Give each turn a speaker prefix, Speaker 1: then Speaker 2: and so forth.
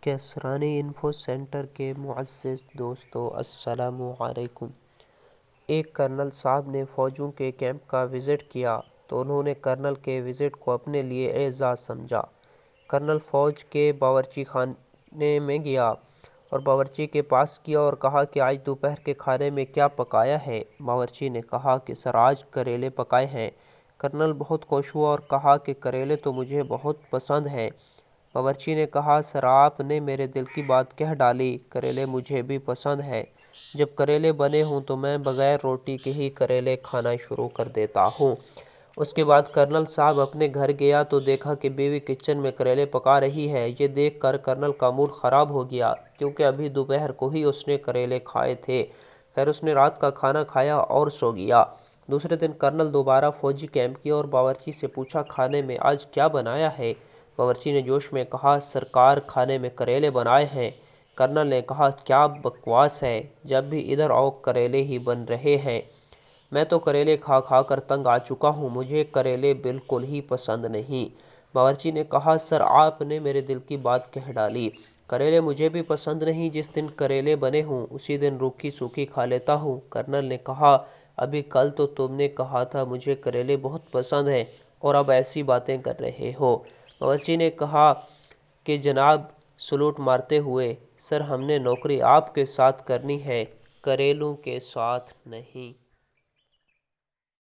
Speaker 1: کیسرانی info centre کے معزز دوستو، السلام علیکم۔ ایک کرنل صاحب نے فوجیوں کے کیمپ کا وزٹ کیا تو انہوں نے کرنل کے وزٹ کو اپنے لیے اعزاز سمجھا۔ کرنل فوج کے باورچی خانے میں گیا اور باورچی کے پاس کیا اور کہا کہ آج دوپہر کے کھانے میں کیا پکایا ہے؟ باورچی نے کہا کہ سر آج کریلے پکائے ہیں۔ کرنل بہت خوش ہوا اور کہا کہ کریلے تو مجھے بہت پسند ہیں۔ باورچی نے کہا سر آپ نے میرے دل کی بات کہہ ڈالی، کریلے مجھے بھی پسند ہے۔ جب کریلے بنے ہوں تو میں بغیر روٹی کے ہی کریلے کھانا شروع کر دیتا ہوں۔ اس کے بعد کرنل صاحب اپنے گھر گیا تو دیکھا کہ بیوی کچن میں کریلے پکا رہی ہے۔ یہ دیکھ کر کرنل کا موڈ خراب ہو گیا کیونکہ ابھی دوپہر کو ہی اس نے کریلے کھائے تھے۔ خیر اس نے رات کا کھانا کھایا اور سو گیا۔ دوسرے دن کرنل دوبارہ فوجی کیمپ کیا اور باورچی سے پوچھا کھانے میں آج کیا بنایا ہے؟ باورچی نے جوش میں کہا سرکار کھانے میں کریلے بنائے ہیں۔ کرنل نے کہا کیا بکواس ہے، جب بھی ادھر آؤ کریلے ہی بن رہے ہیں۔ میں تو کریلے کھا کھا کر تنگ آ چکا ہوں، مجھے کریلے بالکل ہی پسند نہیں۔ باورچی نے کہا سر آپ نے میرے دل کی بات کہہ ڈالی، کریلے مجھے بھی پسند نہیں، جس دن کریلے بنے ہوں اسی دن روکھی سوکھی کھا لیتا ہوں۔ کرنل نے کہا ابھی کل تو تم نے کہا تھا مجھے کریلے بہت پسند ہیں اور اب ایسی باتیں کر رہے ہو۔ باورچی نے کہا کہ جناب سلوٹ مارتے ہوئے، سر ہم نے نوکری آپ کے ساتھ کرنی ہے، کریلوں کے ساتھ نہیں۔